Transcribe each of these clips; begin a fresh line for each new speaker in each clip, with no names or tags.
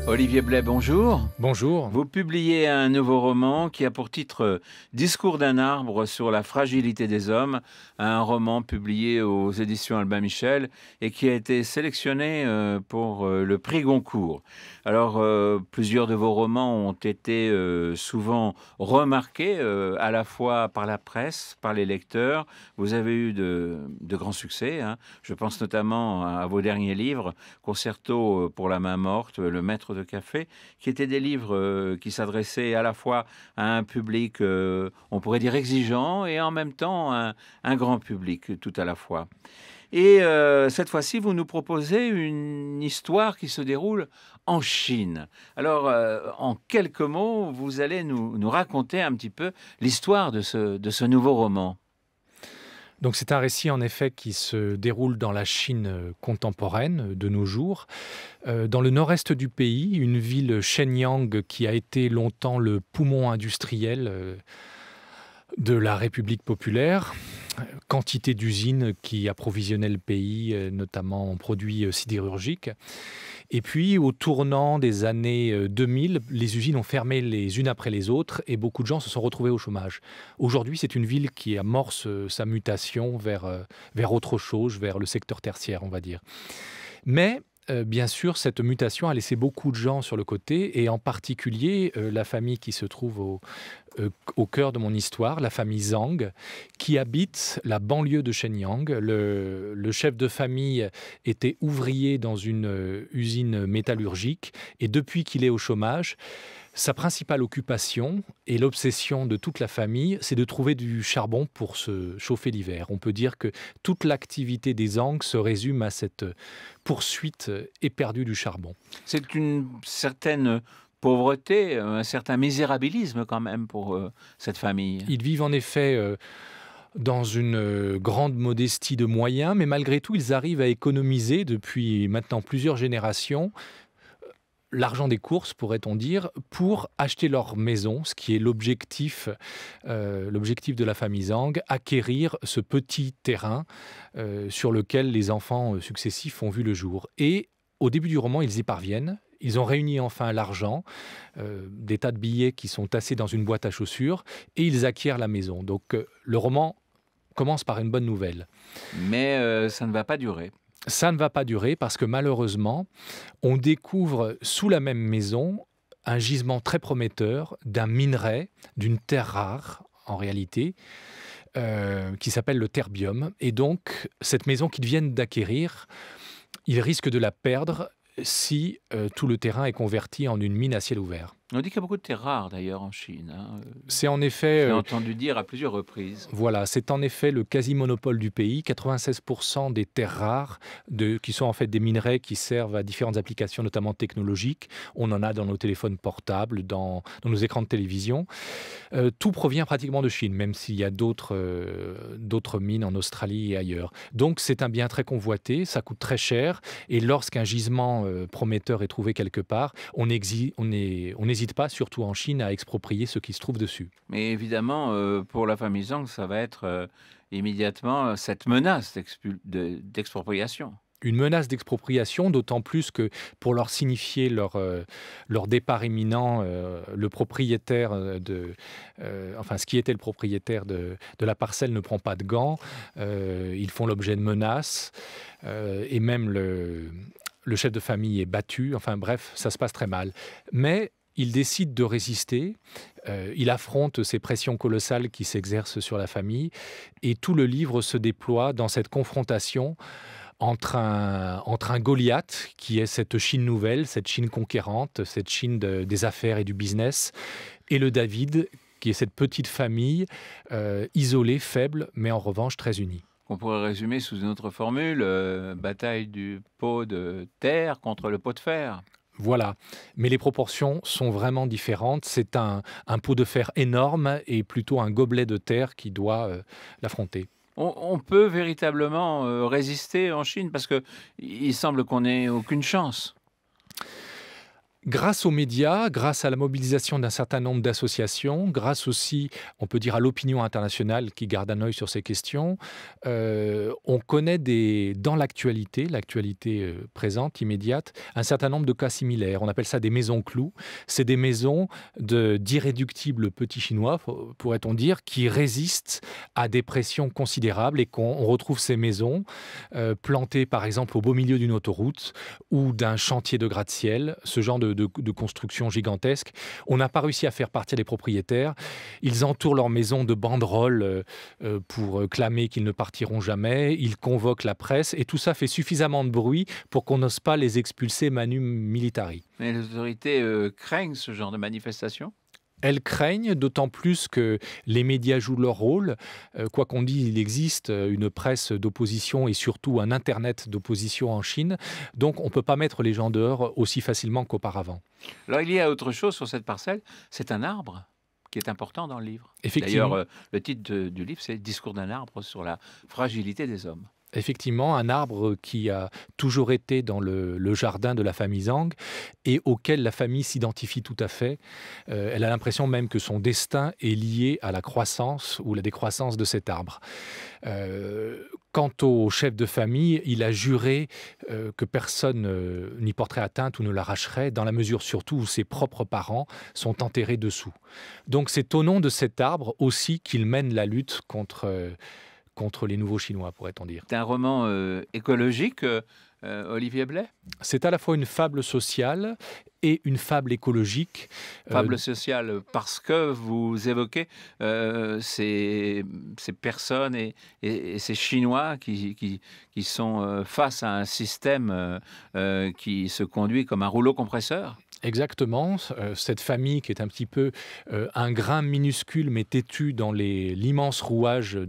Olivier Blais, bonjour.
Bonjour.
Vous publiez un nouveau roman qui a pour titre Discours d'un arbre sur la fragilité des hommes, un roman publié aux éditions Albin Michel et qui a été sélectionné pour le prix Goncourt. Alors, plusieurs de vos romans ont été souvent remarqués à la fois par la presse, par les lecteurs. Vous avez eu de grands succès, hein. Je pense notamment à vos derniers livres, Concerto pour la main morte, Le maître de café, qui étaient des livres qui s'adressaient à la fois à un public, on pourrait dire exigeant, et en même temps un grand public tout à la fois. Et cette fois-ci, vous nous proposez une histoire qui se déroule en Chine. Alors, en quelques mots, vous allez nous raconter un petit peu l'histoire de ce nouveau roman.
Donc c'est un récit en effet qui se déroule dans la Chine contemporaine de nos jours. Dans le nord-est du pays, une ville Shenyang qui a été longtemps le poumon industriel de la République populaire. Quantité d'usines qui approvisionnaient le pays, notamment en produits sidérurgiques. Et puis, au tournant des années 2000, les usines ont fermé les unes après les autres et beaucoup de gens se sont retrouvés au chômage. Aujourd'hui, c'est une ville qui amorce sa mutation vers autre chose, vers le secteur tertiaire, on va dire. Mais bien sûr, cette mutation a laissé beaucoup de gens sur le côté, et en particulier la famille qui se trouve au cœur de mon histoire, la famille Zhang, qui habite la banlieue de Shenyang. Le chef de famille était ouvrier dans une usine métallurgique, et depuis qu'il est au chômage, sa principale occupation et l'obsession de toute la famille, c'est de trouver du charbon pour se chauffer l'hiver. On peut dire que toute l'activité des Zhang se résume à cette poursuite éperdue du charbon.
C'est une certaine pauvreté, un certain misérabilisme quand même pour cette famille.
Ils vivent en effet dans une grande modestie de moyens, mais malgré tout, ils arrivent à économiser depuis maintenant plusieurs générations l'argent des courses, pourrait-on dire, pour acheter leur maison, ce qui est l'objectif de la famille Zhang, acquérir ce petit terrain sur lequel les enfants successifs ont vu le jour. Et au début du roman, ils y parviennent. Ils ont réuni enfin l'argent, des tas de billets qui sont tassés dans une boîte à chaussures, et ils acquièrent la maison. Donc le roman commence par une bonne nouvelle.
Mais ça ne va pas durer.
Ça ne va pas durer parce que malheureusement, on découvre sous la même maison un gisement très prometteur d'un minerai, d'une terre rare en réalité, qui s'appelle le terbium. Et donc, cette maison qu'ils viennent d'acquérir, ils risquent de la perdre si tout le terrain est converti en une mine à ciel ouvert.
On dit qu'il y a beaucoup de terres rares d'ailleurs en Chine, hein.
C'est en effet...
J'ai entendu dire à plusieurs reprises.
Voilà, c'est en effet le quasi-monopole du pays. 96% des terres rares, qui sont en fait des minerais qui servent à différentes applications, notamment technologiques. On en a dans nos téléphones portables, dans nos écrans de télévision. Tout provient pratiquement de Chine, même s'il y a d'autres mines en Australie et ailleurs. Donc c'est un bien très convoité, ça coûte très cher. Et lorsqu'un gisement prometteur est trouvé quelque part, on n'hésite pas, surtout en Chine, à exproprier ce qui se trouve dessus.
Mais évidemment, pour la famille Zhang, ça va être immédiatement cette menace d'expropriation.
Une menace d'expropriation, d'autant plus que pour leur signifier leur départ imminent, le propriétaire ce qui était le propriétaire de la parcelle ne prend pas de gants, ils font l'objet de menaces, et même le chef de famille est battu, enfin bref, ça se passe très mal. Mais il décide de résister, il affronte ces pressions colossales qui s'exercent sur la famille, et tout le livre se déploie dans cette confrontation entre un Goliath, qui est cette Chine nouvelle, cette Chine conquérante, cette Chine des affaires et du business, et le David, qui est cette petite famille isolée, faible, mais en revanche très unie.
On pourrait résumer sous une autre formule, bataille du pot de terre contre le pot de fer.
Voilà, mais les proportions sont vraiment différentes. C'est un pot de fer énorme et plutôt un gobelet de terre qui doit l'affronter.
On peut véritablement résister en Chine parce qu'il semble qu'on n'ait aucune chance.
Grâce aux médias, grâce à la mobilisation d'un certain nombre d'associations, grâce aussi, on peut dire, à l'opinion internationale qui garde un œil sur ces questions, on connaît dans l'actualité présente, immédiate, un certain nombre de cas similaires. On appelle ça des maisons clous. C'est des maisons d'irréductibles petits Chinois, pourrait-on dire, qui résistent à des pressions considérables et qu'on retrouve ces maisons plantées, par exemple, au beau milieu d'une autoroute ou d'un chantier de gratte-ciel, ce genre de construction gigantesque. On n'a pas réussi à faire partir les propriétaires. Ils entourent leur maison de banderoles pour clamer qu'ils ne partiront jamais. Ils convoquent la presse et tout ça fait suffisamment de bruit pour qu'on n'ose pas les expulser manu militari.
Mais les autorités craignent ce genre de manifestation?
Elles craignent, d'autant plus que les médias jouent leur rôle. Quoi qu'on dise, il existe une presse d'opposition et surtout un Internet d'opposition en Chine. Donc on ne peut pas mettre les gens dehors aussi facilement qu'auparavant.
Alors il y a autre chose sur cette parcelle, c'est un arbre qui est important dans le livre.
Effectivement.
D'ailleurs, le titre du livre, c'est « Discours d'un arbre sur la fragilité des hommes ».
Effectivement, un arbre qui a toujours été dans le jardin de la famille Zhang et auquel la famille s'identifie tout à fait. Elle a l'impression même que son destin est lié à la croissance ou la décroissance de cet arbre. Quant au chef de famille, il a juré que personne n'y porterait atteinte ou ne l'arracherait, dans la mesure surtout où ses propres parents sont enterrés dessous. Donc c'est au nom de cet arbre aussi qu'il mène la lutte contre les nouveaux Chinois, pourrait-on dire.
C'est un roman écologique, Olivier Blay?
C'est à la fois une fable sociale et une fable écologique.
Fable sociale, parce que vous évoquez ces personnes et ces Chinois qui sont face à un système qui se conduit comme un rouleau compresseur.
Exactement. Cette famille qui est un petit peu un grain minuscule mais têtu dans l'immense rouage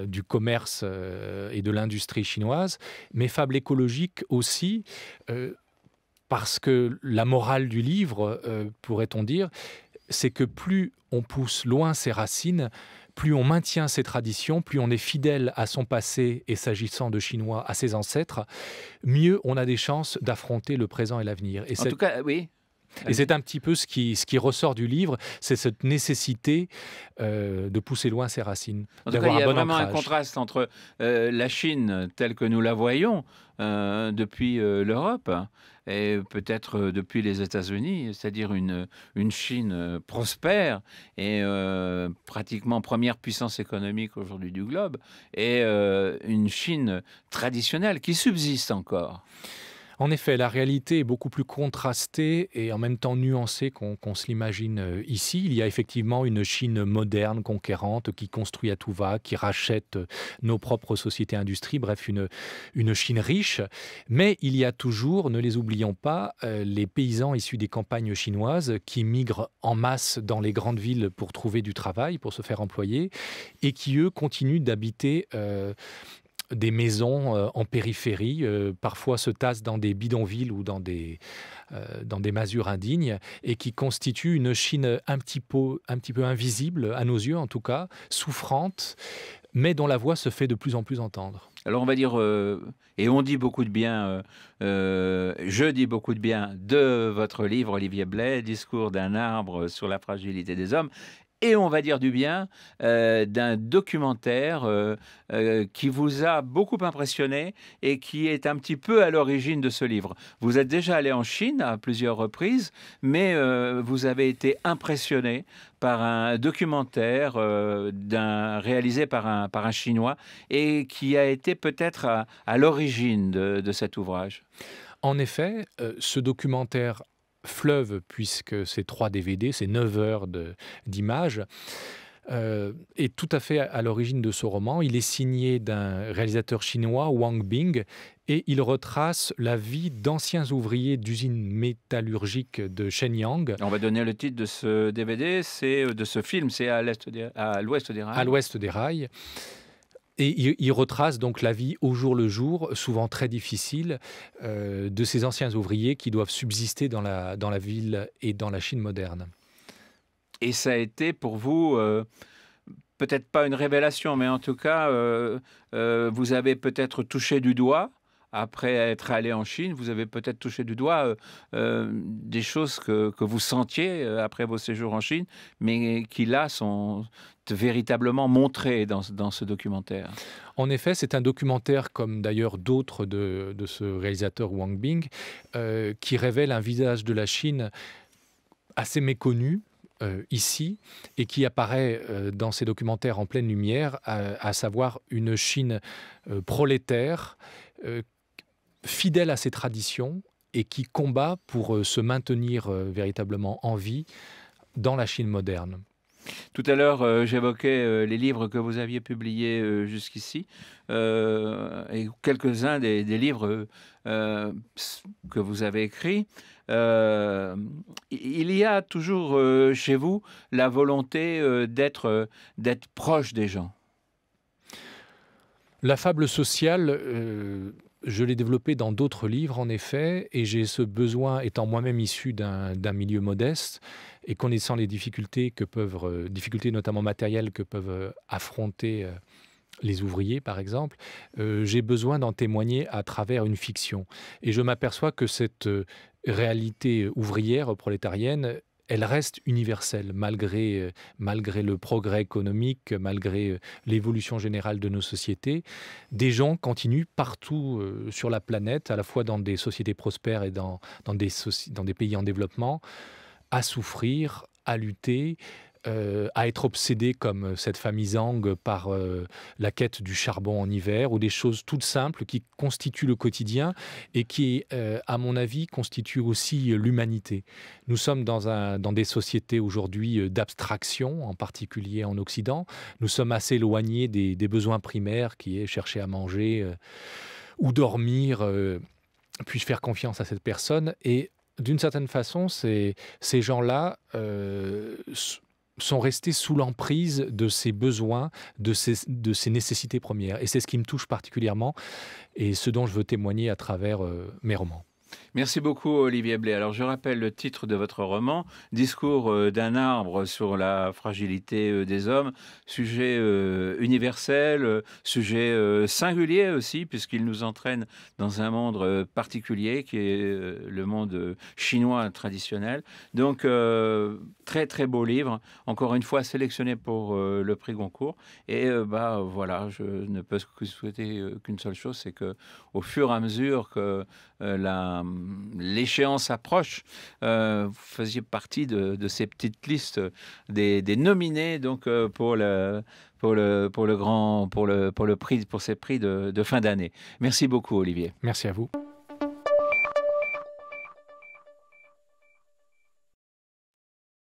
du commerce et de l'industrie chinoise, mais fable écologique aussi, parce que la morale du livre, pourrait-on dire, c'est que plus on pousse loin ses racines, plus on maintient ses traditions, plus on est fidèle à son passé et s'agissant de Chinois, à ses ancêtres, mieux on a des chances d'affronter le présent et l'avenir.
En tout cas, oui.
Et c'est un petit peu ce qui ressort du livre, c'est cette nécessité de pousser loin ses racines.
En tout cas, il y a vraiment un contraste entre la Chine telle que nous la voyons depuis l'Europe et peut-être depuis les États-Unis, c'est-à-dire une Chine prospère et pratiquement première puissance économique aujourd'hui du globe, et une Chine traditionnelle qui subsiste encore.
En effet, la réalité est beaucoup plus contrastée et en même temps nuancée qu'on se l'imagine ici. Il y a effectivement une Chine moderne, conquérante, qui construit à tout va, qui rachète nos propres sociétés industries, bref, une Chine riche. Mais il y a toujours, ne les oublions pas, les paysans issus des campagnes chinoises qui migrent en masse dans les grandes villes pour trouver du travail, pour se faire employer, et qui, eux, continuent d'habiter des maisons en périphérie, parfois se tassent dans des bidonvilles ou dans des masures indignes, et qui constituent une Chine un petit peu invisible, à nos yeux en tout cas, souffrante, mais dont la voix se fait de plus en plus entendre.
Alors on va dire, et on dit beaucoup de bien, je dis beaucoup de bien de votre livre, Olivier Blay, Discours d'un arbre sur la fragilité des hommes. Et on va dire du bien d'un documentaire qui vous a beaucoup impressionné et qui est un petit peu à l'origine de ce livre. Vous êtes déjà allé en Chine à plusieurs reprises, mais vous avez été impressionné par un documentaire réalisé par un Chinois et qui a été peut-être à l'origine de cet ouvrage.
En effet, ce documentaire fleuve, puisque c'est 3 DVD, c'est 9 heures d'images, est tout à fait à l'origine de ce roman. Il est signé d'un réalisateur chinois, Wang Bing, et il retrace la vie d'anciens ouvriers d'usines métallurgiques de Shenyang.
On va donner le titre de ce DVD, de ce film, c'est à l'ouest des rails.
À l'ouest des rails. Et il retrace donc la vie au jour le jour, souvent très difficile, de ces anciens ouvriers qui doivent subsister dans la ville et dans la Chine moderne.
Et ça a été pour vous, peut-être pas une révélation, mais en tout cas, vous avez peut-être touché du doigt après être allé en Chine, vous avez peut-être touché du doigt des choses que vous sentiez après vos séjours en Chine, mais qui là sont véritablement montrées dans ce documentaire.
En effet, c'est un documentaire, comme d'ailleurs d'autres de ce réalisateur Wang Bing, qui révèle un visage de la Chine assez méconnu ici et qui apparaît dans ces documentaires en pleine lumière, à savoir une Chine prolétaire, fidèle à ses traditions et qui combat pour se maintenir véritablement en vie dans la Chine moderne.
Tout à l'heure, j'évoquais les livres que vous aviez publiés jusqu'ici, et quelques-uns des livres que vous avez écrits. Il y a toujours chez vous la volonté d'être proche des gens.
La fable sociale, je l'ai développée dans d'autres livres, en effet, et j'ai ce besoin, étant moi-même issu d'un milieu modeste, et connaissant les difficultés difficultés notamment matérielles que peuvent affronter les ouvriers, par exemple, j'ai besoin d'en témoigner à travers une fiction. Et je m'aperçois que cette réalité ouvrière prolétarienne, elle reste universelle, malgré le progrès économique, malgré l'évolution générale de nos sociétés. Des gens continuent partout sur la planète, à la fois dans des sociétés prospères et dans des pays en développement, à souffrir, à lutter, à être obsédés comme cette famille Zhang par la quête du charbon en hiver, ou des choses toutes simples qui constituent le quotidien et qui, à mon avis, constituent aussi l'humanité. Nous sommes dans des sociétés aujourd'hui d'abstraction, en particulier en Occident. Nous sommes assez éloignés des besoins primaires qui est chercher à manger ou dormir. Puis-je faire confiance à cette personne? Et d'une certaine façon, ces gens-là sont restés sous l'emprise de ces besoins, de ces nécessités premières. Et c'est ce qui me touche particulièrement et ce dont je veux témoigner à travers mes romans.
Merci beaucoup, Olivier Blay. Alors, je rappelle le titre de votre roman, Discours d'un arbre sur la fragilité des hommes, sujet universel, sujet singulier aussi, puisqu'il nous entraîne dans un monde particulier qui est le monde chinois traditionnel. Donc, très, très beau livre, encore une fois sélectionné pour le prix Goncourt. Et voilà, je ne peux que souhaiter qu'une seule chose, c'est qu'au fur et à mesure que l'échéance approche, vous faisiez partie de ces petites listes des nominés donc pour ces prix de fin d'année. Merci beaucoup, Olivier.
Merci à vous.